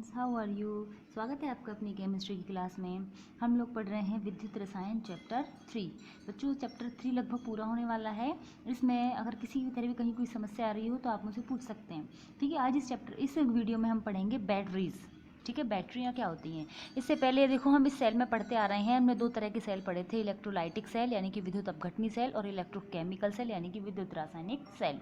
Friends, how are you. स्वागत है आपका अपनी केमिस्ट्री की क्लास में। हम लोग पढ़ रहे हैं विद्युत रसायन चैप्टर 3। बच्चों, चैप्टर 3 लगभग पूरा होने वाला है। इसमें अगर किसी भी तरह की कहीं कोई समस्या आ रही हो तो आप मुझसे पूछ सकते हैं। ठीक है, आज इस वीडियो में हम पढ़ेंगे बैटरीज। ठीक है, बैटरियाँ क्या होती हैं। इससे पहले देखो, हम इस सेल में पढ़ते आ रहे हैं। हमने दो तरह के सेल पढ़े थे, इलेक्ट्रोलाइटिक सेल यानी कि विद्युत अपघटनी सेल और इलेक्ट्रोकेमिकल सेल यानी कि विद्युत रासायनिक सेल।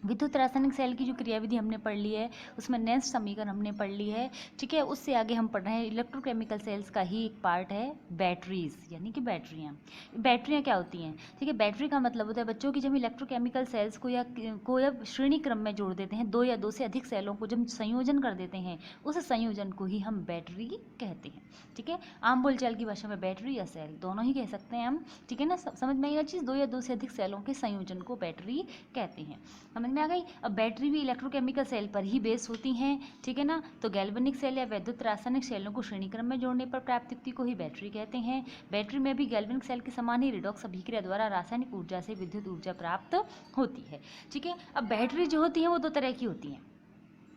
विद्युत रासायनिक सेल की जो क्रियाविधि हमने पढ़ ली है, उसमें नेंस समीकरण हमने पढ़ ली है। ठीक है, उससे आगे हम पढ़ रहे हैं इलेक्ट्रोकेमिकल सेल्स का ही एक पार्ट है बैटरीज यानी कि बैटरियाँ। बैटरियाँ क्या होती हैं। ठीक है, बैटरी का मतलब होता है बच्चों की, जब इलेक्ट्रोकेमिकल सेल्स को या श्रेणी क्रम में जोड़ देते हैं, दो या दो से अधिक सेलों को जब संयोजन कर देते हैं, उस संयोजन को ही हम बैटरी कहते हैं। ठीक है, आम बोलचाल की भाषा में बैटरी या सेल दोनों ही कह सकते हैं हम। ठीक है ना, समझ में आई ना चीज़। दो या दो से अधिक सेलों के संयोजन को बैटरी कहते हैं। समझ में आ गई। अब बैटरी भी इलेक्ट्रोकेमिकल सेल पर ही बेस होती हैं। ठीक है ना, तो गैल्वेनिक सेल या विद्युत रासायनिक सेलों को श्रेणी क्रम में जोड़ने पर प्राप्त युक्ति को ही बैटरी कहते हैं। बैटरी में भी गैल्वेनिक सेल के समान ही रिडॉक्स अभिक्रिया द्वारा रासायनिक ऊर्जा से विद्युत ऊर्जा प्राप्त होती है। ठीक है, अब बैटरी जो होती है वो दो तरह की होती हैं,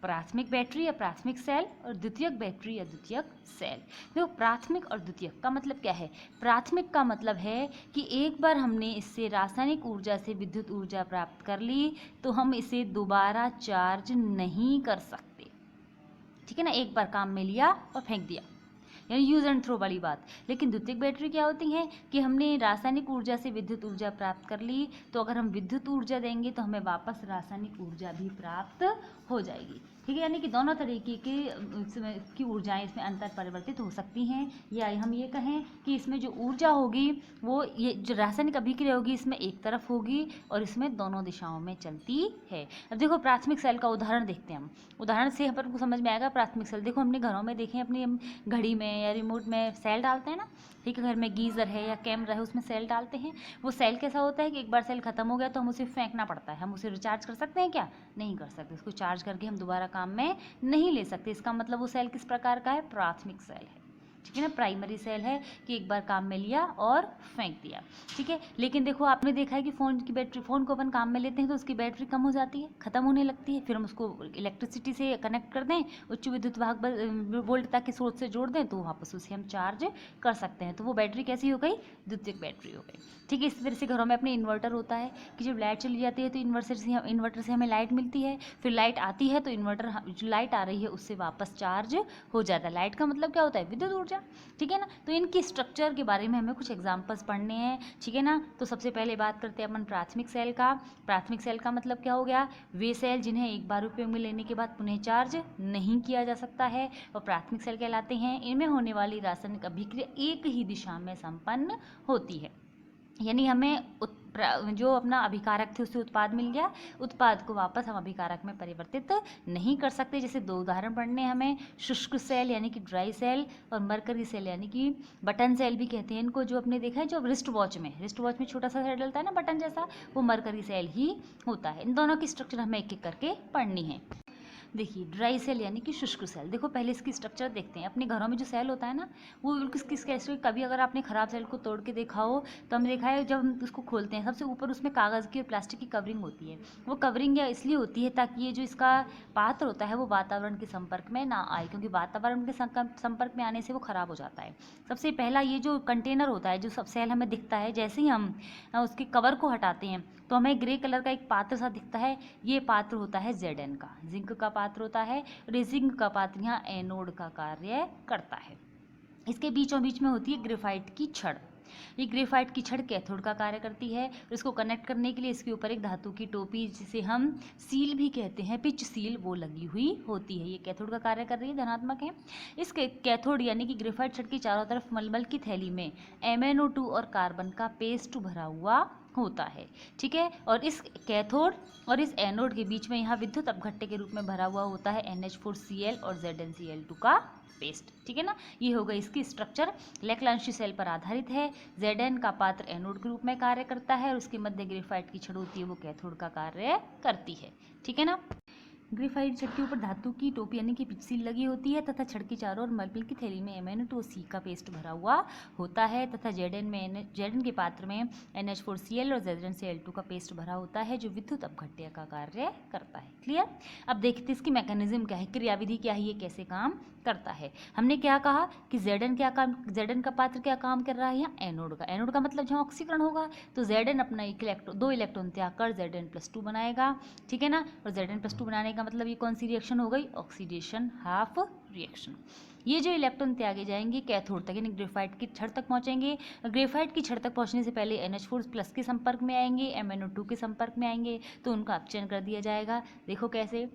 प्राथमिक बैटरी या प्राथमिक सेल और द्वितीयक बैटरी या द्वितीयक सेल। देखो, प्राथमिक और द्वितीयक का मतलब क्या है। प्राथमिक का मतलब है कि एक बार हमने इससे रासायनिक ऊर्जा से विद्युत ऊर्जा प्राप्त कर ली तो हम इसे दोबारा चार्ज नहीं कर सकते। ठीक है ना, एक बार काम में लिया और फेंक दिया, यानी यूज एंड थ्रो वाली बात। लेकिन द्वितीयक बैटरी क्या होती है कि हमने रासायनिक ऊर्जा से विद्युत ऊर्जा प्राप्त कर ली, तो अगर हम विद्युत ऊर्जा देंगे तो हमें वापस रासायनिक ऊर्जा भी प्राप्त हो जाएगी। ठीक है, यानी कि दोनों तरीके की ऊर्जाएं इसमें अंतर परिवर्तित हो सकती हैं, या हम ये कहें कि इसमें जो ऊर्जा होगी वो, ये जो रासायनिक अभिक्रिया होगी, इसमें एक तरफ होगी और इसमें दोनों दिशाओं में चलती है। अब देखो, प्राथमिक सेल का उदाहरण देखते हैं हम। उदाहरण से अपन को समझ में आएगा प्राथमिक सेल। देखो, हमने घरों में देखे, अपनी घड़ी में या रिमोट में सेल डालते हैं ना। ठीक है, घर में गीज़र है या कैमरा है, उसमें सेल डालते हैं। वो सेल कैसा होता है कि एक बार सेल खत्म हो गया तो हम उसे फेंकना पड़ता है। हम उसे रिचार्ज कर सकते हैं क्या? नहीं कर सकते। उसको चार्ज करके हम दोबारा काम में नहीं ले सकते। इसका मतलब वो सेल किस प्रकार का है? प्राथमिक सेल है। ठीक है ना, प्राइमरी सेल है कि एक बार काम में लिया और फेंक दिया। ठीक है, लेकिन देखो, आपने देखा है कि फ़ोन की बैटरी, फ़ोन को अपन काम में लेते हैं तो उसकी बैटरी कम हो जाती है, ख़त्म होने लगती है। फिर हम उसको इलेक्ट्रिसिटी से कनेक्ट कर दें, उच्च विद्युत वाहक वोल्टता के स्रोत से जोड़ दें, तो वापस उसे हम चार्ज कर सकते हैं। तो वो बैटरी कैसी हो गई? द्वितीयक बैटरी हो गई। ठीक है, इस तरह से घरों में अपने इन्वर्टर होता है कि जब लाइट चली जाती है तो इन्वर्टर से हमें लाइट मिलती है। फिर लाइट आती है तो इन्वर्टर, जो लाइट आ रही है उससे वापस चार्ज हो जाता है। लाइट का मतलब क्या होता है? विद्युत ऊर्जा। ठीक है ना, तो इनकी स्ट्रक्चर के बारे में हमें कुछ एग्जांपल्स पढ़ने हैं। ठीक है ना, तो सबसे पहले बात करते हैं अपन प्राथमिक सेल का। प्राथमिक सेल का मतलब क्या हो गया? वे सेल जिन्हें एक बार उपयोग में लेने के बाद पुनः चार्ज नहीं किया जा सकता है, और प्राथमिक सेल कहलाते हैं। इनमें होने वाली रासायनिक अभिक्रिया एक ही दिशा में संपन्न होती है, यानी हमें जो अपना अभिकारक थे उससे उत्पाद मिल गया, उत्पाद को वापस हम अभिकारक में परिवर्तित नहीं कर सकते। जैसे दो उदाहरण पढ़ने हैं हमें, शुष्क सेल यानी कि ड्राई सेल और मरकरी सेल यानी कि बटन सेल भी कहते हैं इनको। जो अपने देखा है, जो रिस्ट वॉच में छोटा सा सेल डलता है ना बटन जैसा, वो मरकरी सेल ही होता है। इन दोनों की स्ट्रक्चर हमें एक एक करके पढ़नी है। देखिए, ड्राई सेल यानी कि शुष्क सेल। देखो, पहले इसकी स्ट्रक्चर देखते हैं। अपने घरों में जो सेल होता है ना, वो किस कैसे, कभी अगर आपने ख़राब सेल को तोड़ के देखा हो तो हमने देखा है, जब हम उसको खोलते हैं सबसे ऊपर उसमें कागज़ की और प्लास्टिक की कवरिंग होती है। वो कवरिंग या इसलिए होती है ताकि ये जो इसका पात्र होता है वो वातावरण के संपर्क में ना आए, क्योंकि वातावरण के संपर्क में आने से वो ख़राब हो जाता है। सबसे पहला ये जो कंटेनर होता है, जो सब सेल हमें दिखता है, जैसे ही हम उसके कवर को हटाते हैं तो हमें ग्रे कलर का एक पात्र सा दिखता है। ये पात्र होता है Zn का, जिंक का पात्र होता है। और ये जिंक का पात्र यहाँ एनोड का कार्य करता है। इसके बीचों बीच में होती है ग्रेफाइट की छड़। ये ग्रेफाइट की छड़ कैथोड का कार्य करती है। और इसको कनेक्ट करने के लिए इसके ऊपर एक धातु की टोपी, जिसे हम सील भी कहते हैं, पिच सील, वो लगी हुई होती है। ये कैथोड का कार्य कर रही है, धनात्मक है। इस कैथोड यानी कि ग्रेफाइट छड़ की चारों तरफ मलमल की थैली में MnO2 और कार्बन का पेस्ट भरा हुआ होता है। ठीक है, और इस कैथोड और इस एनोड के बीच में यहाँ विद्युत अपघट्य के रूप में भरा हुआ होता है NH4Cl और ZnCl2 का पेस्ट। ठीक है ना, ये हो गई इसकी स्ट्रक्चर। लेक्लांशी सेल पर आधारित है। Zn का पात्र एनोड के रूप में कार्य करता है और उसके मध्य ग्रेफाइट की छड़ होती है, वो कैथोड का कार्य करती है। ठीक है ना, ग्रेफाइट छड़ के ऊपर धातु की टोपी यानी कि पिच सील लगी होती है तथा छड़ की चारों ओर मलपिल की थैली में MnO2 का पेस्ट भरा हुआ होता है तथा Zn के पात्र में NH4Cl और Zn का पेस्ट भरा होता है जो विद्युत अपघट्य का कार्य करता है। क्लियर। अब देखते इसकी मैकेनिज्म क्या है, क्रियाविधि क्या है, ये कैसे काम करता है। हमने क्या कहा कि Zn का पात्र क्या काम कर रहा है यहाँ, एनोड का। एनोड का मतलब जहाँ ऑक्सीकरण होगा तो Zn अपना दो इलेक्ट्रॉन त्याग कर Zn+2 बनाएगा, ठीक है ना। और Zn+2 बनाने का मतलब ये कौन सी रिएक्शन हो गई, ऑक्सीडेशन हाफ रिएक्शन। ये जो इलेक्ट्रॉन त्यागे जाएंगे कैथोड तक यानी ग्रेफाइट की छड़ तक पहुंचेंगे। ग्रेफाइट की छड़ तक पहुंचने से पहले NH4+ के संपर्क में आएंगे, MnO2 के संपर्क में आएंगे तो उनका अपचयन कर दिया जाएगा। देखो कैसे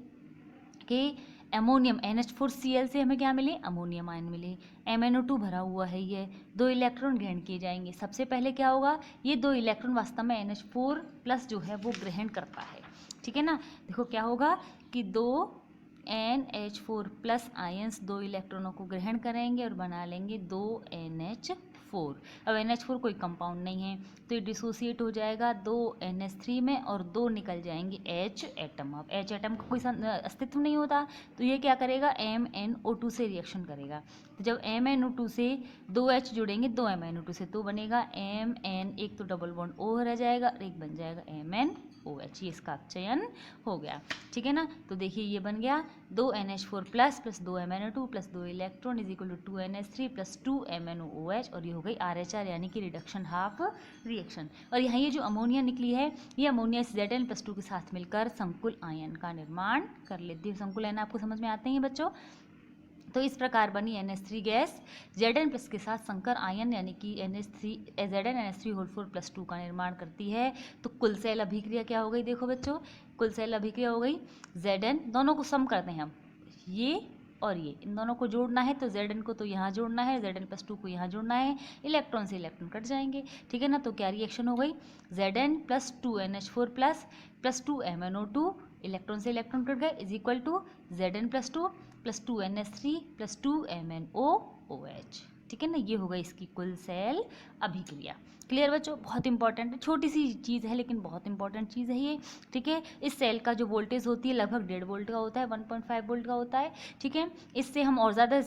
कि अमोनियम NH4Cl से हमें क्या मिले, अमोनियम आयन मिले। MnO2 भरा हुआ है, ये दो इलेक्ट्रॉन ग्रहण किए जाएंगे। सबसे पहले क्या होगा, ये दो इलेक्ट्रॉन वास्तव में NH4+ जो है वो ग्रहण करता है, ठीक है ना। देखो क्या होगा कि दो NH4+ आयंस दो इलेक्ट्रॉनों को ग्रहण करेंगे और बना लेंगे 2 NH4। अब NH4 कोई कंपाउंड नहीं है तो ये डिसोसिएट हो जाएगा 2 NH3 में और 2 निकल जाएंगे H एटम। अब H एटम का कोई अस्तित्व नहीं होता तो ये क्या करेगा, MnO2 से रिएक्शन करेगा। तो जब MnO2 से 2 H जुड़ेंगे 2 MnO2 से तो बनेगा Mn, एक तो डबल बॉन्ड O रह जाएगा और एक बन जाएगा MnOH। ये इसका चयन हो गया, ठीक है ना। तो देखिए ये बन गया 2 NH4+ plus 2 MnO2 plus 2 electron is equal to 2 NH3 plus 2 MnOH और ये हो गई RHR यानी कि रिडक्शन हाफ रिएक्शन। और यहाँ ये जो अमोनिया निकली है ये अमोनिया Zn+2 के साथ मिलकर संकुल आयन का निर्माण कर लेती है। संकुल आयन आपको समझ में आते हैं बच्चों। तो इस प्रकार बनी NH3 गैस Zn+ के साथ संकर आयन यानी कि ZnNH3 का निर्माण करती है। तो कुल सेल अभिक्रिया क्या हो गई, देखो बच्चों कुल सेल अभिक्रिया हो गई Zn, दोनों को सम करते हैं हम, ये और ये इन दोनों को जोड़ना है तो Zn को तो यहाँ जोड़ना है, Zn+2 को यहाँ जोड़ना है, इलेक्ट्रॉन से इलेक्ट्रॉन कट जाएंगे, ठीक है ना। तो क्या रिएक्शन हो गई, Zn+2 NH4+ plus 2 MnO2 electron से इलेक्ट्रॉन कट गए is equal to Zn+2 plus 2 NH3 plus 2 MnOOH, ठीक है ना। ये होगा इसकी कुल सेल अभिक्रिया। क्लियर बच्चों, बहुत इंपॉर्टेंट है, छोटी सी चीज़ है लेकिन बहुत इंपॉर्टेंट चीज़ है ये, ठीक है। इस सेल का जो वोल्टेज होती है लगभग 1.5 वोल्ट का होता है, 1.5 वोल्ट का होता है, ठीक है। इससे हम और ज़्यादा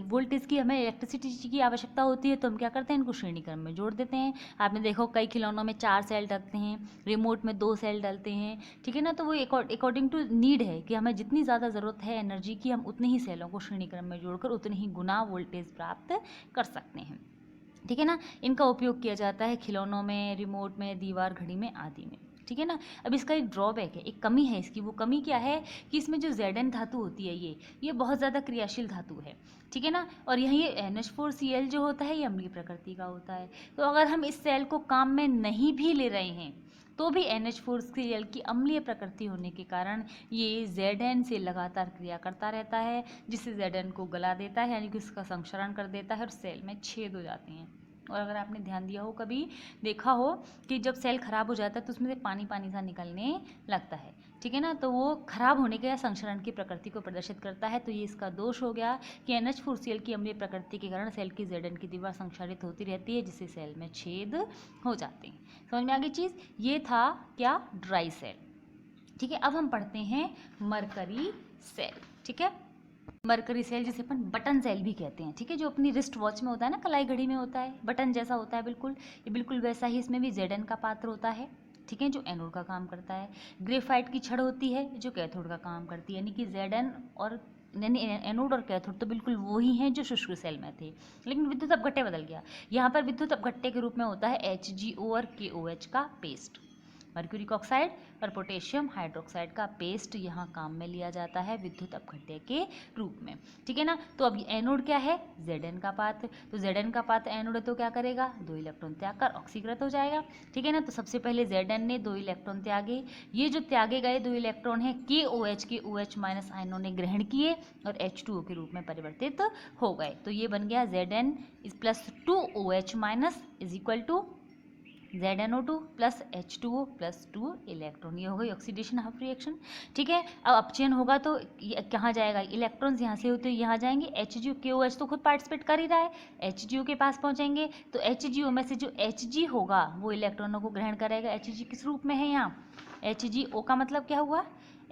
वोल्टेज की हमें इलेक्ट्रिसिटी की आवश्यकता होती है तो हम क्या करते हैं, इनको श्रेणी क्रम में जोड़ देते हैं। आपने देखो कई खिलौनों में 4 सेल डलते हैं, रिमोट में 2 सेल डलते हैं, ठीक है ना। तो वो अकॉर्डिंग टू नीड है कि हमें जितनी ज़्यादा ज़रूरत है एनर्जी की हम उतनी ही सेलों को श्रेणी क्रम में जोड़कर उतनी ही गुना वोल्टेज प्राप्त कर सकते हैं, ठीक है ना। इनका उपयोग किया जाता है खिलौनों में, रिमोट में, दीवार घड़ी में आदि में, ठीक है ना। अब इसका एक ड्रॉबैक है, एक कमी है इसकी। वो कमी क्या है कि इसमें जो Zn धातु होती है ये बहुत ज़्यादा क्रियाशील धातु है, ठीक है ना। और यहाँ ये NH4Cl जो होता है ये अम्लीय प्रकृति का होता है। तो अगर हम इस सेल को काम में नहीं भी ले रहे हैं तो भी NH4Cl की अम्लीय प्रकृति होने के कारण ये Zn से लगातार क्रिया करता रहता है जिससे Zn को गला देता है यानी कि उसका संक्षरण कर देता है और सेल में छेद हो जाते हैं। और अगर आपने ध्यान दिया हो, कभी देखा हो कि जब सेल खराब हो जाता है तो उसमें से पानी पानी सा निकलने लगता है, ठीक है ना। तो वो खराब होने के या संक्षरण की प्रकृति को प्रदर्शित करता है। तो ये इसका दोष हो गया कि NH4Cl की अम्लीय प्रकृति के कारण सेल की Zn की दीवार संक्षारित होती रहती है जिससे सेल में छेद हो जाते हैं। समझ में आ गई चीज़। ये था क्या, ड्राई सेल, ठीक है। अब हम पढ़ते हैं मरकरी सेल, ठीक है। मरकरी सेल जिसे अपन बटन सेल भी कहते हैं, ठीक है, जो अपनी रिस्ट वॉच में होता है ना, कलाई घड़ी में होता है, बटन जैसा होता है बिल्कुल, ये बिल्कुल वैसा ही इसमें भी Zn का पात्र होता है, ठीक है, जो एनोड का काम करता है। ग्रेफाइट की छड़ होती है जो कैथोड का काम करती है, यानी कि Zn और यानी एनोड और कैथोड तो बिल्कुल वो ही हैं जो शुष्क सेल में थे, लेकिन विद्युत अपघट्य बदल गया। यहाँ पर विद्युत अपघट्य के रूप में होता है HgO और KOH का पेस्ट, मर्क्यूरी ऑक्साइड और पोटेशियम हाइड्रोक्साइड का पेस्ट यहाँ काम में लिया जाता है विद्युत अपघट्य के रूप में, ठीक है ना। तो अब एनोड क्या है, Zn का पात्र। तो Zn का पात्र एनोड है तो क्या करेगा, 2 इलेक्ट्रॉन त्याग कर ऑक्सीकृत हो जाएगा, ठीक है ना। तो सबसे पहले Zn ने 2 इलेक्ट्रॉन त्यागे, ये जो त्यागे गए 2 इलेक्ट्रॉन हैं KOH के OH- आयनों ने ग्रहण किए और H2O के रूप में परिवर्तित हो गए। तो ये बन गया Zn plus 2OH- is equal to ZnO2 plus H2O plus 2 electron. ये हो गई ऑक्सीडेशन हाफ रिएक्शन, ठीक है। अब अपचयन होगा तो कहाँ जाएगा, इलेक्ट्रॉन्स यहाँ से होते यहाँ जाएंगे, HgO KOH तो खुद पार्टिसिपेट कर ही रहा है, HgO के पास पहुँचेंगे तो HgO में से जो Hg होगा वो इलेक्ट्रॉनों को ग्रहण करेगा। Hg किस रूप में है यहाँ, HgO का मतलब क्या हुआ,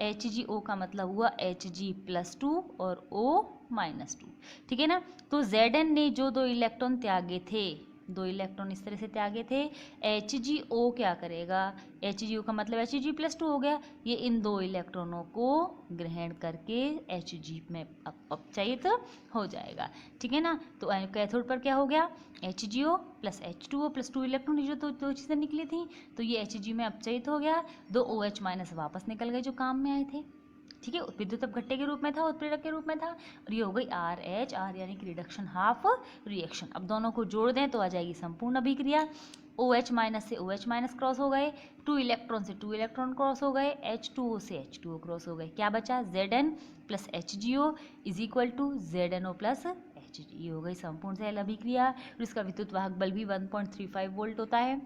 HgO का मतलब हुआ Hg+2 और O-2, ठीक है ना। तो Zn ने जो 2 इलेक्ट्रॉन त्यागे थे, 2 इलेक्ट्रॉन इस तरह से त्यागे थे, HgO क्या करेगा, HgO का मतलब Hg+2 हो गया, ये इन 2 इलेक्ट्रॉनों को ग्रहण करके Hg में अपचयित हो जाएगा, ठीक है ना। तो कैथोड पर क्या हो गया, HgO plus H2O plus 2 electron, जो दो चीज़ें निकली थी, तो ये Hg में अपचयित हो गया, 2 OH- वापस निकल गए जो काम में आए थे, ठीक है। विद्युत अपघट्य के रूप में था, उत्प्रेरक के रूप में था, और ये हो गई RH, R यानी कि रिडक्शन हाफ रिएक्शन। अब दोनों को जोड़ दें तो आ जाएगी संपूर्ण अभिक्रिया। OH- से OH- क्रॉस हो गए, 2 इलेक्ट्रॉन से 2 इलेक्ट्रॉन क्रॉस हो गए, H2O से H2O क्रॉस हो गए, क्या बचा, Zn plus HgO is equal to ZnO plus Hg। ये हो गई संपूर्ण सेल अभिक्रिया। और इसका विद्युत वाहक बल भी 1.35 वोल्ट होता है।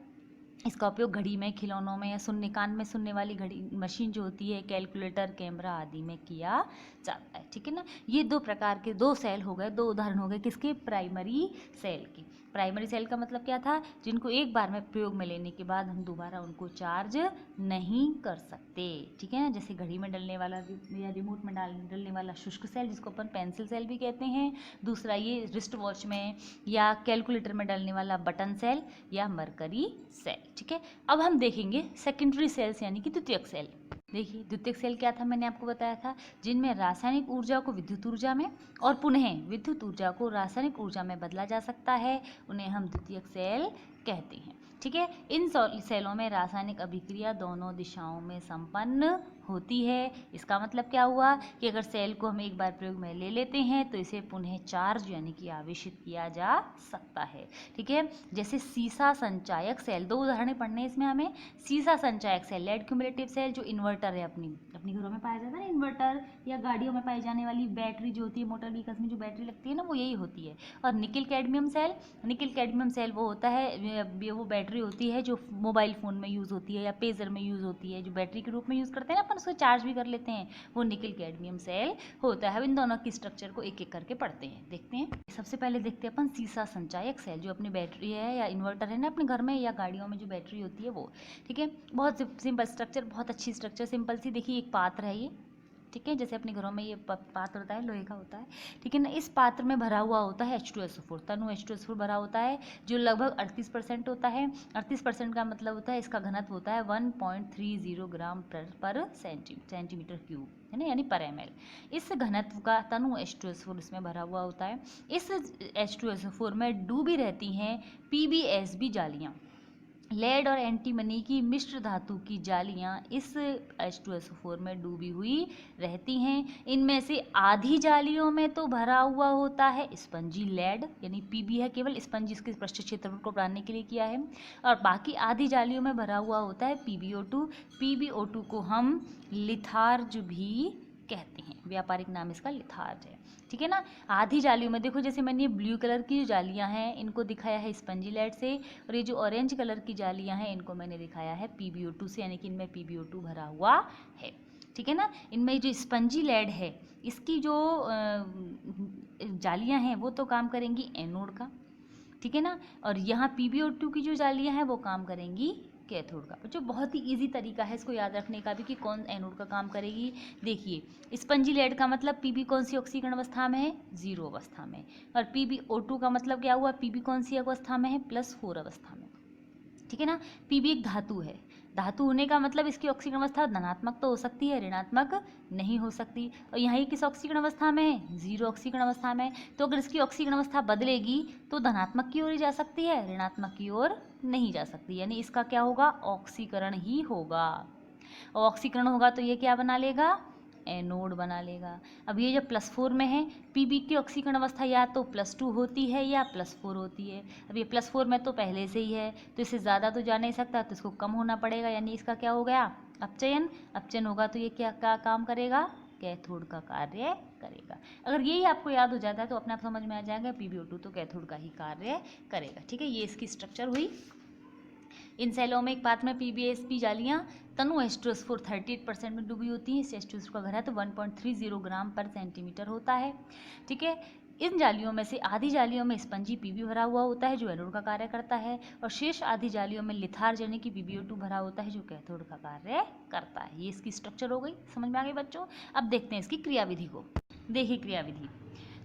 इसका उपयोग घड़ी में, खिलौनों में या सुनने, कान में सुनने वाली घड़ी मशीन जो होती है, कैलकुलेटर, कैमरा आदि में किया जाता है, ठीक है ना। ये 2 प्रकार के 2 सेल हो गए, 2 उदाहरण हो गए किसके, प्राइमरी सेल की। प्राइमरी सेल का मतलब क्या था, जिनको एक बार में प्रयोग में लेने के बाद हम दोबारा उनको चार्ज नहीं कर सकते, ठीक है ना। जैसे घड़ी में डलने वाला या रिमोट में डलने वाला शुष्क सेल, जिसको अपन पेंसिल सेल भी कहते हैं। दूसरा ये रिस्ट वॉच में या कैलकुलेटर में डलने वाला बटन सेल या मरकरी सेल, ठीक है। अब हम देखेंगे सेकेंडरी सेल्स यानी कि द्वितीयक सेल। देखिए द्वितीयक सेल क्या था, मैंने आपको बताया था, जिनमें रासायनिक ऊर्जा को विद्युत ऊर्जा में और पुनः विद्युत ऊर्जा को रासायनिक ऊर्जा में बदला जा सकता है, उन्हें हम द्वितीयक सेल कहते हैं, ठीक है। इन सेलों में रासायनिक अभिक्रिया दोनों दिशाओं में संपन्न होती है। इसका मतलब क्या हुआ कि अगर सेल को हम एक बार प्रयोग में ले लेते हैं तो इसे पुनः चार्ज यानी कि आवेशित किया जा सकता है, ठीक है। जैसे सीसा संचायक सेल, 2 उदाहरण पढ़ने इसमें हमें। सीसा संचायक सेल, लेड क्यूमुलेटिव सेल, जो इन्वर्टर है, अपनी घरों में पाया जाता है ना इन्वर्टर, या गाड़ियों में पाई जाने वाली बैटरी जो होती है, मोटर व्हीकल्स में जो बैटरी लगती है ना, वो यही होती है। और nickel cadmium cell, nickel cadmium cell वो होता है, वो बैटरी होती है जो मोबाइल फ़ोन में यूज़ होती है या पेजर में यूज़ होती है, जो बैटरी के रूप में यूज़ करते हैं ना अपन, उसको चार्ज भी कर लेते हैं, वो निकिल कैडमियम सेल होता है। इन दोनों की स्ट्रक्चर को एक एक करके पढ़ते हैं, देखते हैं। सबसे पहले देखते हैं अपन सीसा संचायक सेल, जो अपनी बैटरी है या इन्वर्टर है ना अपने घर में या गाड़ियों में जो बैटरी होती है वो, ठीक है। बहुत सिंपल स्ट्रक्चर, बहुत अच्छी स्ट्रक्चर, सिंपल सी। देखिए एक पात्र है ये, ठीक है, जैसे अपने घरों में ये पात्र होता है, लोहे का होता है, ठीक है ना। इस पात्र में भरा हुआ होता है H2SO4, तनु H2SO4 भरा होता है, जो लगभग 38% होता है। 38% का मतलब होता है इसका घनत्व होता है 1.30 ग्राम पर सेंटीमीटर क्यूब, है ना, यानी पर ml। इस घनत्व का तनु H2SO4 इसमें भरा हुआ होता है। इस H2SO4 में डूबी रहती हैं PbSb जालियाँ, लेड और एंटीमनी की मिश्र धातु की जालियां इस H2SO4 में डूबी हुई रहती हैं। इनमें से आधी जालियों में तो भरा हुआ होता है स्पंजी लेड, यानी Pb है, केवल स्पंजी इसके पृष्ठ क्षेत्रफल को बढ़ाने के लिए किया है, और बाकी आधी जालियों में भरा हुआ होता है PbO2। PbO2 को हम लिथार्ज भी कहते हैं, व्यापारिक नाम इसका लिथार्ज है, ठीक है ना। आधी जालियों में देखो, जैसे मैंने ये ब्लू कलर की जो जालियां हैं इनको दिखाया है स्पंजी लेड से, और ये जो ऑरेंज कलर की जालियां हैं इनको मैंने दिखाया है PbO2 से, यानी कि इनमें PbO2 भरा हुआ है, ठीक है ना। इनमें जो स्पंजी लेड है इसकी जो जालियां हैं वो तो काम करेंगी एनोड का, ठीक है ना, और यहाँ PbO2 की जो जालियां हैं वो काम करेंगी कैथोड का। जो बहुत ही इजी तरीका है इसको याद रखने का भी कि कौन एनोड का काम करेगी। देखिए स्पंजी लेड का मतलब Pb कौन सी ऑक्सीकरण अवस्था में है, 0 अवस्था में, और PbO2 का मतलब क्या हुआ, Pb कौन सी अवस्था में है, +4 अवस्था में, ठीक है ना। Pb एक धातु है, धातु होने का मतलब इसकी ऑक्सीकरण अवस्था धनात्मक तो हो सकती है, ऋणात्मक नहीं हो सकती। और यहाँ ये किस ऑक्सीकरण अवस्था में है, 0 ऑक्सीकरण अवस्था में। तो अगर इसकी ऑक्सीकरण अवस्था बदलेगी तो धनात्मक की ओर ही जा सकती है, ऋणात्मक की ओर नहीं जा सकती, यानी इसका क्या होगा, ऑक्सीकरण ही होगा। और ऑक्सीकरण होगा तो ये क्या बना लेगा, एनोड बना लेगा। अब ये जब +4 में है, Pb की ऑक्सीकरण अवस्था या तो +2 होती है या +4 होती है। अब ये +4 में तो पहले से ही है तो इससे ज़्यादा तो जा नहीं सकता, तो इसको कम होना पड़ेगा, यानी इसका क्या हो गया, अपचयन। अपचयन होगा तो ये क्या काम करेगा, कैथोड का कार्य करेगा। अगर यही आपको याद हो जाता है तो अपने आप समझ में आ जाएगा PbO2 तो कैथोड का ही कार्य करेगा, ठीक है। ये इसकी स्ट्रक्चर हुई। इन सेलों में एक पात्र में PbSb जालियां तनु H2SO4 38% में डूबी होती हैं। इस H2SO का घनत्व 1.30 ग्राम पर सेंटीमीटर होता है, ठीक है। इन जालियों में से आधी जालियों में स्पंजी पीबी भरा हुआ होता है जो एनोड का कार्य करता है, और शेष आधी जालियों में लिथार्ज यानी कि PbO2 भरा होता है जो कैथोड का कार्य करता है। ये इसकी स्ट्रक्चर हो गई, समझ में आ गई बच्चों। अब देखते हैं इसकी क्रियाविधि को। देखिए क्रियाविधि,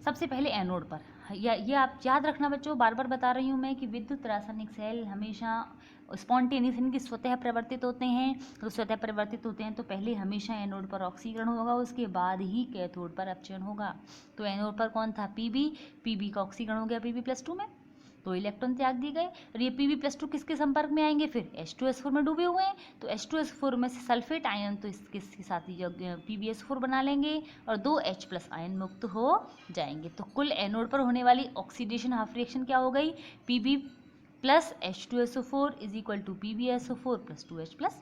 सबसे पहले एनोड पर, ये आप याद रखना बच्चों, बार बार बता रही हूँ मैं कि विद्युत रासायनिक सेल हमेशा स्पॉन्टेनियस यानी कि स्वतः परिवर्तित होते हैं। तो स्वतः परिवर्तित होते हैं तो पहले हमेशा एनोड पर ऑक्सीकरण होगा, उसके बाद ही कैथोड पर अपचयन होगा। तो एनोड पर कौन था? पीबी का ऑक्सीकरण हो गया Pb+2 में, तो इलेक्ट्रॉन त्याग दिए गए। और ये Pb+2 किसके संपर्क में आएंगे? फिर H2S4 में डूबे हुए हैं, तो H2S4 में से सल्फेट आयन तो इसके साथ ही PbS4 बना लेंगे और 2 H+ आयन मुक्त हो जाएंगे। तो कुल एनोड पर होने वाली ऑक्सीडेशन हाफ रिएक्शन क्या हो गई? Pb plus H2SO4 is equal to PbSO4 plus 2H+।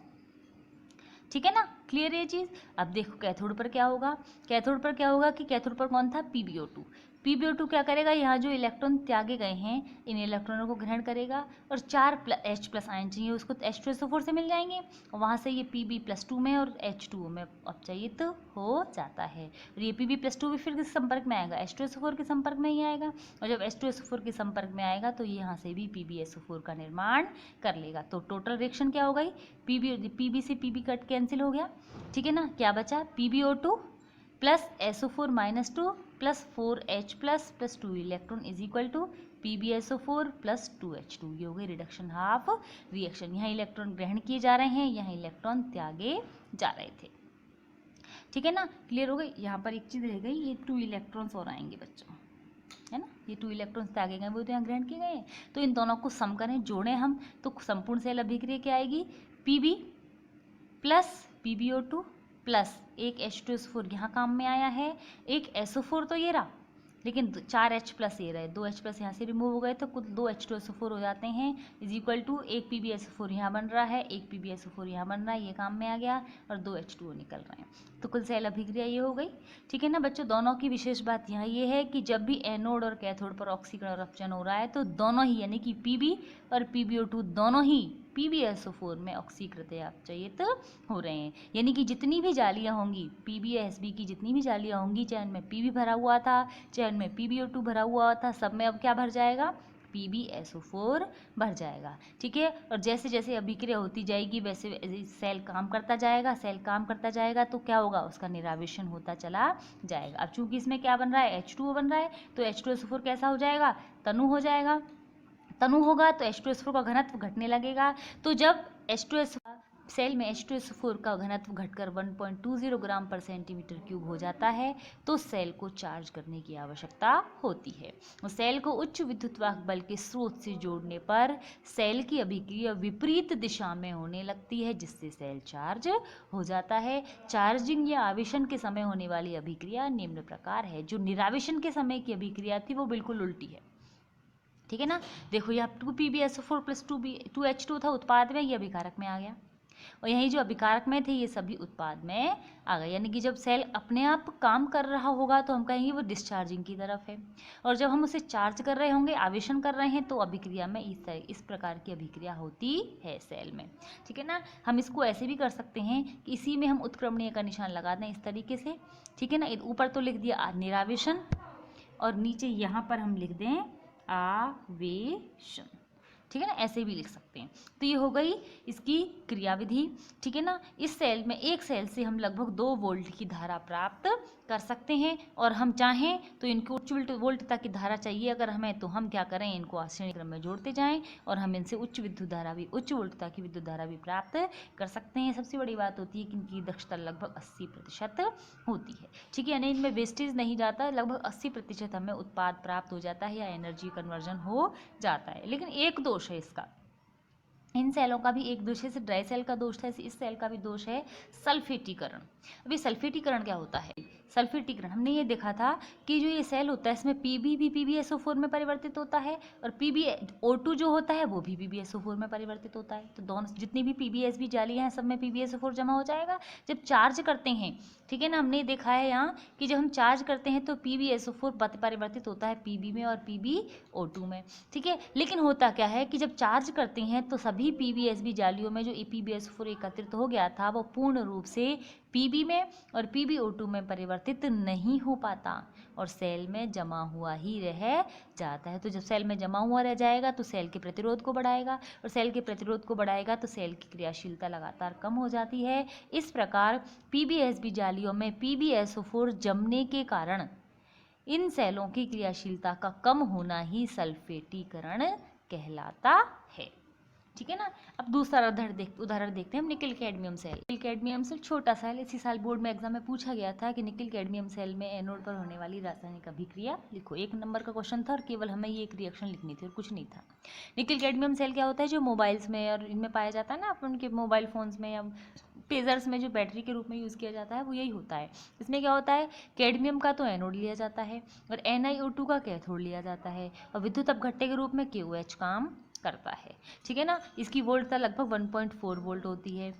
ठीक है ना, क्लियर ये चीज़। अब देखो कैथोड पर क्या होगा। कैथोड पर क्या होगा कि कैथोड पर कौन था? PbO2। PbO2 क्या करेगा? यहाँ जो इलेक्ट्रॉन त्यागे गए हैं इन इलेक्ट्रॉनों को ग्रहण करेगा और 4 H+ आयन चाहिए उसको H2SO4 से मिल जाएंगे, और वहाँ से ये Pb+2 में और H2O में अपचयित हो जाता है। और ये Pb+2 भी फिर किस संपर्क में आएगा? H2SO4 के संपर्क में ही आएगा, और जब H2SO4 के संपर्क में आएगा तो ये यहाँ से भी PbSO4 का निर्माण कर लेगा। तो टोटल रिएक्शन क्या हो गई? Pb से Pb कट कैंसिल हो गया, ठीक है ना। क्या बचा? PbO2 plus SO4-2 plus 4H plus 2 electron is equal to PbSO4 plus 2H2। ये हो गई रिडक्शन हाफ रिएक्शन। यहाँ इलेक्ट्रॉन ग्रहण किए जा रहे हैं, यहाँ इलेक्ट्रॉन त्यागे जा रहे थे, ठीक है ना, क्लियर हो गई। यहाँ पर एक चीज़ रह गई, ये 2 इलेक्ट्रॉन्स और आएंगे बच्चों, है ना, ये 2 इलेक्ट्रॉन्स त्यागे गए वो तो यहाँ ग्रहण किए गए हैं। तो इन दोनों को सम करें, जोड़ें हम, तो संपूर्ण सेल अभिक्रिया क्या आएगी? Pb प्लस PbO2 प्लस एक H2SO4 यहाँ काम में आया है, एक SO4 तो ये रहा, लेकिन 4 H+ ये रहे, 2 H+ यहाँ से रिमूव हो गए तो कुल 2 H2SO4 हो जाते हैं, इज इक्वल टू एक PbSO4 यहाँ बन रहा है, एक PbSO4 यहाँ बन रहा है, ये काम में आ गया, और 2 H2O निकल रहे हैं। तो कुल सेल अभिक्रिया ये हो गई, ठीक है ना बच्चों। दोनों की विशेष बात यहाँ ये है कि जब भी एनोड और कैथोड पर ऑक्सीकरण और अपचयन हो रहा है तो दोनों ही यानी कि Pb और PbO2 दोनों ही PbSO4 में ऑक्सीकृत या अपचयित हो रहे हैं। यानी कि जितनी भी जालियाँ होंगी Pb या Sb की, जितनी भी जालियाँ होंगी, चाहे उनमें Pb भरा हुआ था चाहे उनमें PbO2 भरा हुआ था, सब में अब क्या भर जाएगा? PbSO4 भर जाएगा, ठीक है। और जैसे जैसे अभिक्रिया होती जाएगी वैसे सेल काम करता जाएगा, सेल काम करता जाएगा तो क्या होगा? उसका निरावेशन होता चला जाएगा। अब चूंकि इसमें क्या बन रहा है? H2O बन रहा है, तो H2SO4 कैसा हो जाएगा? तनु हो जाएगा। तनु होगा तो H2SO4 का घनत्व घटने लगेगा। तो जब सेल में H2SO4 का घनत्व घटकर 1.20 ग्राम पर सेंटीमीटर क्यूब हो जाता है तो सेल को चार्ज करने की आवश्यकता होती है। और सेल को उच्च विद्युतवाहक बल के स्रोत से जोड़ने पर सेल की अभिक्रिया विपरीत दिशा में होने लगती है जिससे सेल चार्ज हो जाता है। चार्जिंग या आवेशन के समय होने वाली अभिक्रिया निम्न प्रकार है। जो निरावेशन के समय की अभिक्रिया थी वो बिल्कुल उल्टी है, ठीक है ना। देखो यहाँ 2PbSO4 प्लस 2H2 था उत्पाद में, ये अभिकारक में आ गया, और यही जो अभिकारक में थे ये सभी उत्पाद में आ गए। यानी कि जब सेल अपने आप काम कर रहा होगा तो हम कहेंगे वो डिस्चार्जिंग की तरफ है, और जब हम उसे चार्ज कर रहे होंगे, आवेशन कर रहे हैं, तो अभिक्रिया में इस प्रकार की अभिक्रिया होती है सेल में, ठीक है ना। हम इसको ऐसे भी कर सकते हैं कि इसी में हम उत्क्रमणीय का निशान लगा दें इस तरीके से, ठीक है ना। ऊपर तो लिख दिया निरावेशन और नीचे यहाँ पर हम लिख दें आवेशन, ठीक है ना, ऐसे भी लिख सकते हैं। तो ये हो गई इसकी क्रियाविधि, ठीक है ना। इस सेल में, एक सेल से हम लगभग 2 वोल्ट की धारा प्राप्त कर सकते हैं, और हम चाहें तो इनको उच्च वोल्टता की धारा चाहिए अगर हमें, तो हम क्या करें, इनको श्रेणी क्रम में जोड़ते जाएं और हम इनसे उच्च वोल्टता की विद्युत धारा भी प्राप्त कर सकते हैं। सबसे बड़ी बात होती है कि इनकी दक्षता लगभग 80% होती है, ठीक है, यानी इनमें वेस्टेज नहीं जाता, लगभग 80% हमें उत्पाद प्राप्त हो जाता है या एनर्जी कन्वर्जन हो जाता है। लेकिन एक दोष है इसका, इन सेलों का भी एक दोष है, जैसे ड्राई सेल का दोष है, इस सेल का भी दोष है सल्फेटीकरण। अभी सल्फेटीकरण क्या होता है? सल्फेटीकरण हमने ये देखा था कि जो ये सेल होता है इसमें Pb भी PbSO4 में परिवर्तित होता है, और PbO2 जो होता है वो भी PbSO4 में परिवर्तित होता है। तो दोनों जितनी भी PbSb जालियाँ हैं सब में PbSO4 जमा हो जाएगा जब चार्ज करते हैं, ठीक है ना। हमने देखा है यहाँ कि जब हम चार्ज करते हैं तो PbSO4 परिवर्तित होता है Pb में और PbO2 में, ठीक है। लेकिन होता क्या है कि जब चार्ज करते हैं तो सभी PbSb जालियों में जो PbSO4 एकत्रित हो गया था वो पूर्ण रूप से Pb में और PbO2 में परिवर्तित परिवर्तित नहीं हो पाता और सेल में जमा हुआ ही रह जाता है। तो जब सेल में जमा हुआ रह जाएगा तो सेल के प्रतिरोध को बढ़ाएगा और सेल के प्रतिरोध को बढ़ाएगा तो सेल की क्रियाशीलता लगातार कम हो जाती है। इस प्रकार पीबीएसबी जालियों में PbSO4 जमने के कारण इन सेलों की क्रियाशीलता का कम होना ही सल्फेटीकरण कहलाता है। ठीक है ना। अब दूसरा उदाहरण देखते हैं हम nickel cadmium cell. Nickel cadmium cell छोटा सा है, इसी साल बोर्ड में एग्जाम में पूछा गया था कि निकल कैडमियम सेल में एनोड पर होने वाली रासायनिक अभिक्रिया लिखो। 1 नंबर का क्वेश्चन था और केवल हमें ये एक रिएक्शन लिखनी थी और कुछ नहीं था। निकल कैडमियम सेल क्या होता है, जो मोबाइल्स में और इनमें पाया जाता है ना, अपन के मोबाइल फोन्स में या पेजर्स में जो बैटरी के रूप में यूज़ किया जाता है वो यही होता है। इसमें क्या होता है, कैडमियम का तो एनोड लिया जाता है और NiO2 का कैथोड लिया जाता है और विद्युत अपघट्य के रूप में KOH काम करता है। ठीक है ना। इसकी वोल्टता लगभग 1.4 वोल्ट होती है।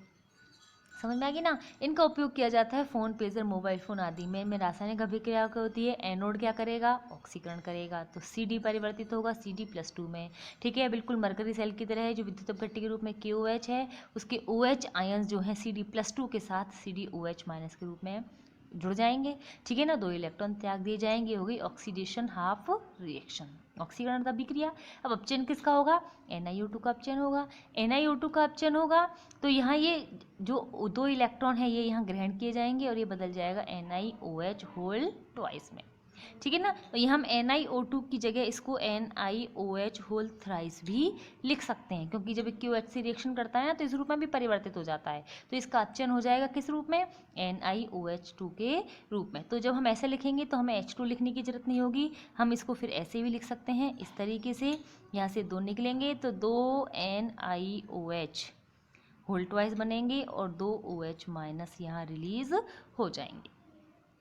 समझ में आ गई ना। इनका उपयोग किया जाता है फोन, पेजर, मोबाइल फोन आदि में रासायनिक अभिक्रिया क्या होती है, एनोड क्या करेगा, ऑक्सीकरण करेगा तो CD परिवर्तित होगा CD+2 में। ठीक है, बिल्कुल मरकरी सेल की तरह है जो विद्युत अपघट्य के रूप में KOH है, उसके OH आयंस जो है CD+2 के साथ CdOH- के रूप में जुड़ जाएंगे। ठीक है ना। 2 इलेक्ट्रॉन त्याग दिए जाएंगे, हो गई ऑक्सीडेशन हाफ रिएक्शन, ऑक्सीकरण अभिक्रिया। अब अपचयन किसका होगा, NiO2 का अपचयन होगा। NiO2 का अपचयन होगा तो यहाँ ये जो 2 इलेक्ट्रॉन है ये यहाँ ग्रहण किए जाएंगे और ये बदल जाएगा NiOH होल ट्वाइस में। ठीक है ना। तो यहाँ हम NiO2 की जगह इसको NiOH होल थ्राइस भी लिख सकते हैं, क्योंकि जब QH से रिएक्शन करता है ना तो इस रूप में भी परिवर्तित हो जाता है। तो इसका अपचयन हो जाएगा किस रूप में, NiOH2 के रूप में। तो जब हम ऐसे लिखेंगे तो हमें H2 लिखने की जरूरत नहीं होगी, हम इसको फिर ऐसे भी लिख सकते हैं इस तरीके से। यहाँ से 2 निकलेंगे तो 2 NiOH होल ट्वाइस बनेंगे और 2 OH- यहाँ रिलीज हो जाएंगे।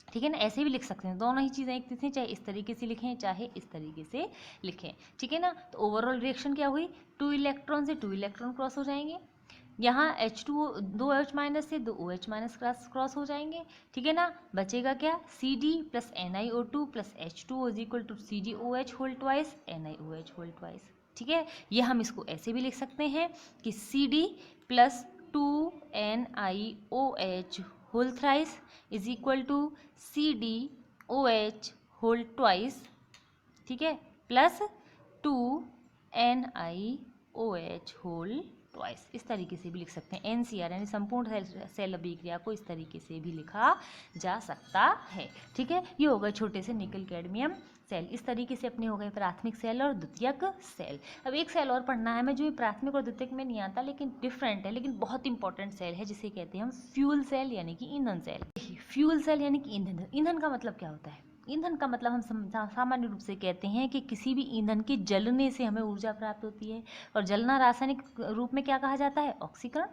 ठीक है ना। ऐसे भी लिख सकते हैं, दोनों ही चीज़ें एक थी, चाहे इस तरीके से लिखें चाहे इस तरीके से लिखें। ठीक है ना। तो ओवरऑल रिएक्शन क्या हुई, 2 इलेक्ट्रॉन से 2 इलेक्ट्रॉन क्रॉस हो जाएंगे, यहाँ H2 2 OH- से 2 OH- क्रॉस हो जाएंगे। ठीक है ना। बचेगा क्या, CD + NiO2 + H2O = CdOH whole twice NiOH whole twice. ठीक है। ये हम इसको ऐसे भी लिख सकते हैं कि CD + 2 NiOH whole thrice = CdOH whole twice. ठीक है, प्लस 2 NiOH होल ट्वाइस। इस तरीके से भी लिख सकते हैं। NCR यानी संपूर्ण सेल अभिक्रिया को इस तरीके से भी लिखा जा सकता है। ठीक है, ये हो गए छोटे से निकल कैडमियम सेल। इस तरीके से अपने हो गए प्राथमिक सेल और द्वितीयक सेल। अब एक सेल और पढ़ना है हमें जो प्राथमिक और द्वितीयक में नहीं आता लेकिन डिफरेंट है, लेकिन बहुत इंपॉर्टेंट सेल है, जिसे कहते हैं हम फ्यूल सेल यानी कि ईंधन सेल। फ्यूल सेल यानी कि ईंधन। ईंधन का मतलब क्या होता है, ईंधन का मतलब हम सामान्य रूप से कहते हैं कि किसी भी ईंधन के जलने से हमें ऊर्जा प्राप्त होती है, और जलना रासायनिक रूप में क्या कहा जाता है, ऑक्सीकरण।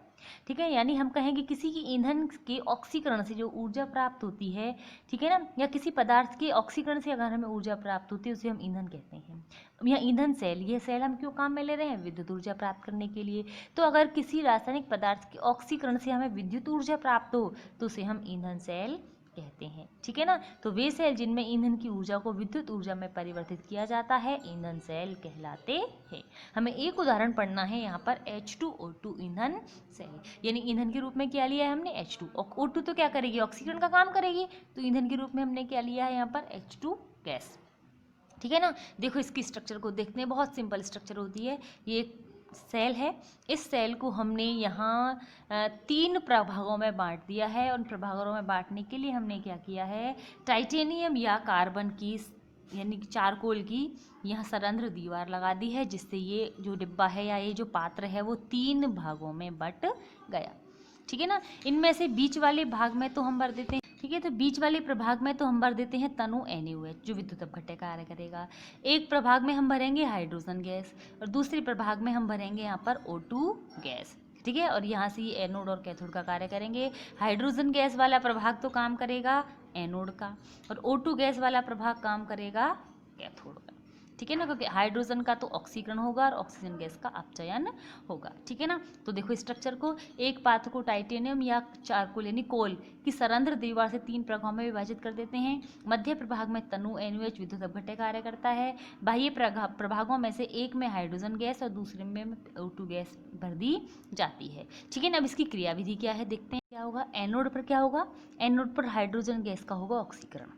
ठीक है, यानी हम कहेंगे किसी की ईंधन के ऑक्सीकरण से जो ऊर्जा प्राप्त होती है, ठीक है ना, या किसी पदार्थ के ऑक्सीकरण से अगर हमें ऊर्जा प्राप्त होती है उसे हम ईंधन कहते हैं। यह ईंधन सेल, ये सेल हम क्यों काम में ले रहे हैं, विद्युत ऊर्जा प्राप्त करने के लिए। तो अगर किसी रासायनिक पदार्थ के ऑक्सीकरण से हमें विद्युत ऊर्जा प्राप्त हो तो उसे हम ईंधन सेल कहते हैं। ठीक है ना। तो वे सेल जिनमें ईंधन की ऊर्जा को विद्युत ऊर्जा में परिवर्तित किया जाता है ईंधन सेल कहलाते हैं। हमें एक उदाहरण पढ़ना है यहाँ पर, H2O2 ईंधन सेल। यानी ईंधन के रूप में क्या लिया है हमने, H2। O2 तो क्या करेगी, ऑक्सीकरण का काम करेगी, तो ईंधन के रूप में हमने क्या लिया है यहाँ पर, H2 गैस। ठीक है ना। देखो इसकी स्ट्रक्चर को देखते हैं, बहुत सिंपल स्ट्रक्चर होती है। ये एक सेल है, इस सेल को हमने यहाँ 3 प्रभागों में बांट दिया है। और प्रभागों में बांटने के लिए हमने क्या किया है, टाइटेनियम या कार्बन की यानी कि चारकोल की यहाँ सरंध्र दीवार लगा दी है, जिससे ये जो डिब्बा है या ये जो पात्र है वो 3 भागों में बट गया। ठीक है ना। इनमें से बीच वाले भाग में तो हम भर देते हैं, ठीक है, तो बीच वाले प्रभाग में तो हम भर देते हैं तनु NaOH जो विद्युत अपघट्य कार्य करेगा। एक प्रभाग में हम भरेंगे हाइड्रोजन गैस और दूसरे प्रभाग में हम भरेंगे यहाँ पर O2 गैस। ठीक है, और यहाँ से ये एनोड और कैथोड का कार्य करेंगे। हाइड्रोजन गैस वाला प्रभाग तो काम करेगा एनोड का और O2 गैस वाला प्रभाग काम करेगा कैथोड का। ठीक है ना, क्योंकि हाइड्रोजन का तो ऑक्सीकरण होगा और ऑक्सीजन गैस का अपचयन होगा। ठीक है ना, तो देखो स्ट्रक्चर को, एक पात्र को टाइटेनियम या चारकोल यानी कोल की सरंध्र दीवार से 3 प्रभागों में विभाजित कर देते हैं। मध्य प्रभाग में तनु NaOH विद्युत अपघट्य कार्य करता है। बाह्य प्रभागों में से एक में हाइड्रोजन गैस और दूसरे में O2 गैस भर दी जाती है। ठीक है ना, अब इसकी क्रियाविधि क्या है देखते हैं। क्या होगा, एनोड पर क्या होगा, एनोड पर हाइड्रोजन गैस का होगा ऑक्सीकरण।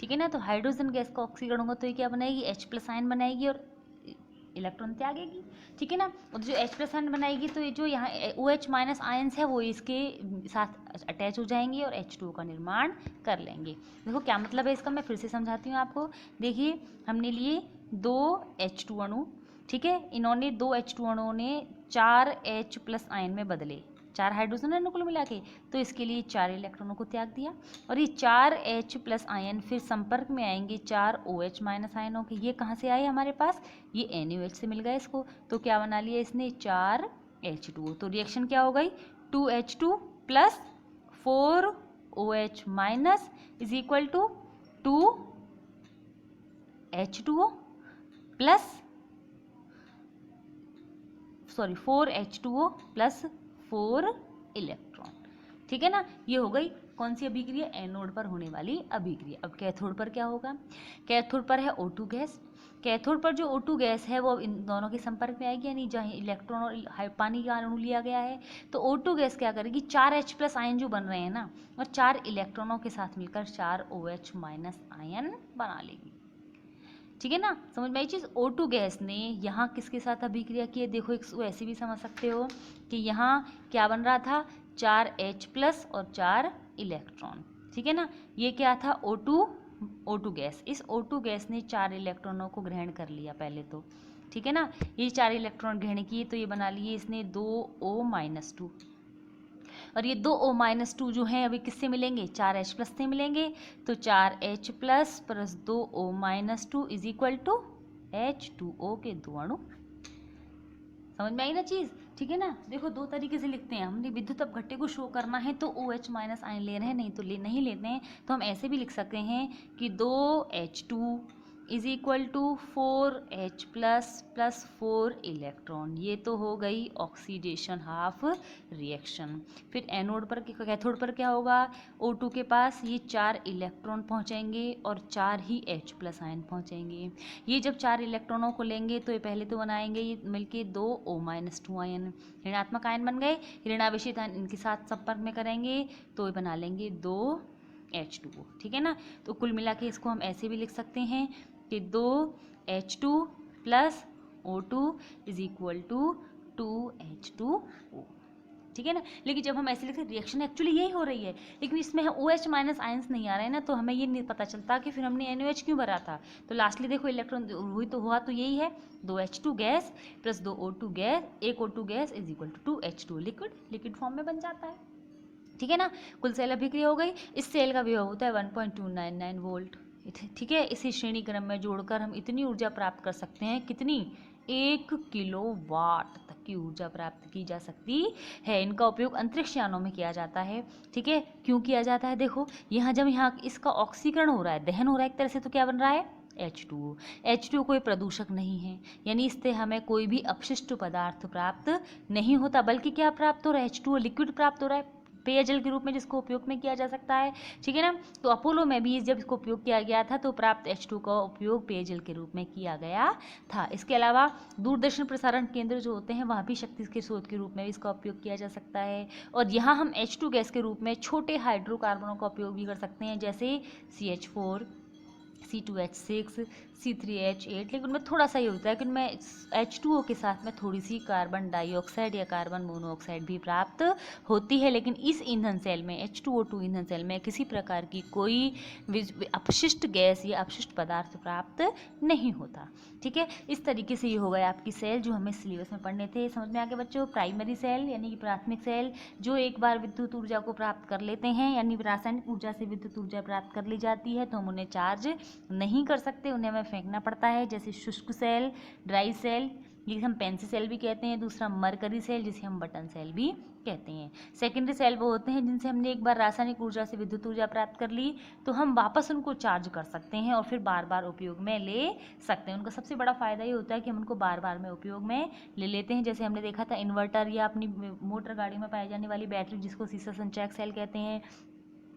ठीक है ना, तो हाइड्रोजन गैस का ऑक्सीकरण होगा तो ये क्या बनाएगी, H+ आयन बनाएगी और इलेक्ट्रॉन त्यागेगी। ठीक है ना, और जो H+ आयन बनाएगी तो ये जो यहाँ OH- आयन्स है वो इसके साथ अटैच हो जाएंगे और H2O का निर्माण कर लेंगे। देखो क्या मतलब है इसका, मैं फिर से समझाती हूँ आपको। देखिए हमने लिए 2 H2 अणु, ठीक है, इन्होंने 2 H2 अणुओं ने 4 H+ आयन में बदले, 4 हाइड्रोजन अणु कुल मिला के, तो इसके लिए 4 इलेक्ट्रॉनों को त्याग दिया और ये 4 H+ आयन फिर संपर्क में आएंगे 4 OH- आयनों के। ये कहाँ से आए हमारे पास, ये NaOH से मिल गए इसको, तो क्या बना लिया इसने 4 H2O। तो रिएक्शन क्या हो गई, 2 H2 plus 4 OH- is equal to 2 H2O plus 4 H2O plus 4 electron. ठीक है ना, ये हो गई कौन सी अभिक्रिया, एनोड पर होने वाली अभिक्रिया। अब कैथोड पर क्या होगा, कैथोड पर है O2 गैस। कैथोड पर जो O2 गैस है वो इन दोनों के संपर्क में आएगी, यानी जहाँ इलेक्ट्रॉन और पानी का अणु लिया गया है तो O2 गैस क्या करेगी, 4 H+ आयन जो बन रहे हैं ना, और 4 इलेक्ट्रॉनों के साथ मिलकर 4 OH- आयन बना लेगी। ठीक है ना, समझ में आई चीज़। O2 गैस ने यहाँ किसके साथ अभिक्रिया की है, देखो एक ऐसे भी समझ सकते हो कि यहाँ क्या बन रहा था, 4 H+ और 4 इलेक्ट्रॉन। ठीक है ना, ये क्या था, O2 गैस। इस O2 गैस ने 4 इलेक्ट्रॉनों को ग्रहण कर लिया पहले तो। ठीक है ना, ये 4 इलेक्ट्रॉन ग्रहण किए तो ये बना लिए इसने 2O-2, और ये 2O- जो हैं अभी किससे मिलेंगे, 4 H+ से मिलेंगे, तो 4 H+ plus 2O- is equal to H2O के 2 अणु। समझ में आई ना चीज़। ठीक है ना, देखो 2 तरीके से लिखते हैं, हमने विद्युत अपघट्य को शो करना है तो OH- आयन ले रहे हैं, नहीं तो नहीं लेते हैं तो हम ऐसे भी लिख सकते हैं कि 2 H2 is equal to 4 H+ plus 4 electron. ये तो हो गई ऑक्सीडेशन हाफ रिएक्शन। फिर एनोड पर, कैथोड पर क्या होगा, O2 के पास ये 4 इलेक्ट्रॉन पहुंचेंगे और 4 ही H+ आयन पहुंचेंगे। ये जब 4 इलेक्ट्रॉनों को लेंगे तो ये पहले तो बनाएंगे ये मिलके 2O- आयन, ऋणात्मक आयन बन गए। ऋणावेशित आयन इनके साथ संपर्क में करेंगे तो ये बना लेंगे 2 H2O। ठीक है ना, तो कुल मिला के इसको हम ऐसे भी लिख सकते हैं कि 2 H2 plus O2 is equal to 2 H2O। ठीक है ना, लेकिन जब हम ऐसे लिखते हैं रिएक्शन एक्चुअली यही हो रही है, लेकिन इसमें OH- आयंस नहीं आ रहे हैं ना, तो हमें ये नहीं पता चलता कि फिर हमने NaOH क्यों भरा था। तो लास्टली देखो इलेक्ट्रॉन हुई तो हुआ तो यही है, 2 H2 gas plus 2 O2 gas, 1 O2 gas is equal to 2 H2 liquid form में बन जाता है। ठीक है ना, कुल सेल अभिक्रिया हो गई। इस सेल का विभव होता है 1.299 वोल्ट। ठीक है, इसी श्रेणी क्रम में जोड़कर हम इतनी ऊर्जा प्राप्त कर सकते हैं, कितनी, 1 किलोवाट तक की ऊर्जा प्राप्त की जा सकती है। इनका उपयोग अंतरिक्ष यानों में किया जाता है। ठीक है, क्यों किया जाता है, देखो जब यहाँ इसका ऑक्सीकरण हो रहा है, दहन हो रहा है एक तरह से, तो क्या बन रहा है, H2O। H2O कोई प्रदूषक नहीं है, यानी इससे हमें कोई भी अपशिष्ट पदार्थ प्राप्त नहीं होता, बल्कि क्या प्राप्त हो रहा है, H2O लिक्विड प्राप्त हो रहा है पेयजल के रूप में, जिसको उपयोग में किया जा सकता है। ठीक है ना, तो अपोलो में भी जब इसको उपयोग किया गया था तो प्राप्त H2 का उपयोग पेयजल के रूप में किया गया था। इसके अलावा दूरदर्शन प्रसारण केंद्र जो होते हैं वहाँ भी शक्ति के स्रोत के रूप में भी इसका उपयोग किया जा सकता है। और यहाँ हम H2 गैस के रूप में छोटे हाइड्रोकार्बनों का उपयोग भी कर सकते हैं, जैसे CH4, C2H6, C3H8, लेकिन उनमें थोड़ा सा ही होता है कि उनमें H2O के साथ में थोड़ी सी कार्बन डाइऑक्साइड या कार्बन मोनोऑक्साइड भी प्राप्त होती है, लेकिन इस ईंधन सेल में H2O2 ईंधन सेल में किसी प्रकार की कोई अपशिष्ट गैस या अपशिष्ट पदार्थ प्राप्त नहीं होता। ठीक है, इस तरीके से ये हो गया आपकी सेल जो हमें सिलेबस में पढ़ने थे। समझ में आ गया बच्चों, प्राइमरी सेल यानी कि प्राथमिक सेल जो एक बार विद्युत ऊर्जा को प्राप्त कर लेते हैं, यानी रासायनिक ऊर्जा से विद्युत ऊर्जा प्राप्त कर ली जाती है, तो हम उन्हें चार्ज नहीं कर सकते, उन्हें हमें फेंकना पड़ता है, जैसे शुष्क सेल, ड्राई सेल, जिसे हम पेंसी सेल भी कहते हैं, दूसरा मरकरी सेल जिसे हम बटन सेल भी कहते हैं। सेकेंडरी सेल वो होते हैं जिनसे हमने एक बार रासायनिक ऊर्जा से विद्युत ऊर्जा प्राप्त कर ली तो हम वापस उनको चार्ज कर सकते हैं और फिर बार बार उपयोग में ले सकते हैं। उनका सबसे बड़ा फ़ायदा ये होता है कि हम उनको बार बार में उपयोग में ले लेते हैं। जैसे हमने देखा था इन्वर्टर या अपनी मोटर गाड़ी में पाई जाने वाली बैटरी जिसको सीसा संचायक सेल कहते हैं,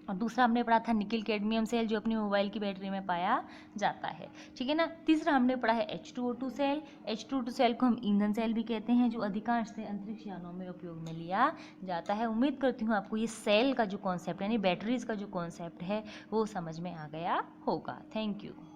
और दूसरा हमने पढ़ा था निकिल कैडमियम सेल जो अपनी मोबाइल की बैटरी में पाया जाता है। ठीक है ना। तीसरा हमने पढ़ा है H2O2 सेल। H2O2 सेल को हम ईंधन सेल भी कहते हैं जो अधिकांश से अंतरिक्ष यानों में उपयोग में लिया जाता है। उम्मीद करती हूँ आपको ये सेल का जो कॉन्सेप्ट यानी बैटरीज का जो कॉन्सेप्ट है वो समझ में आ गया होगा। Thank you.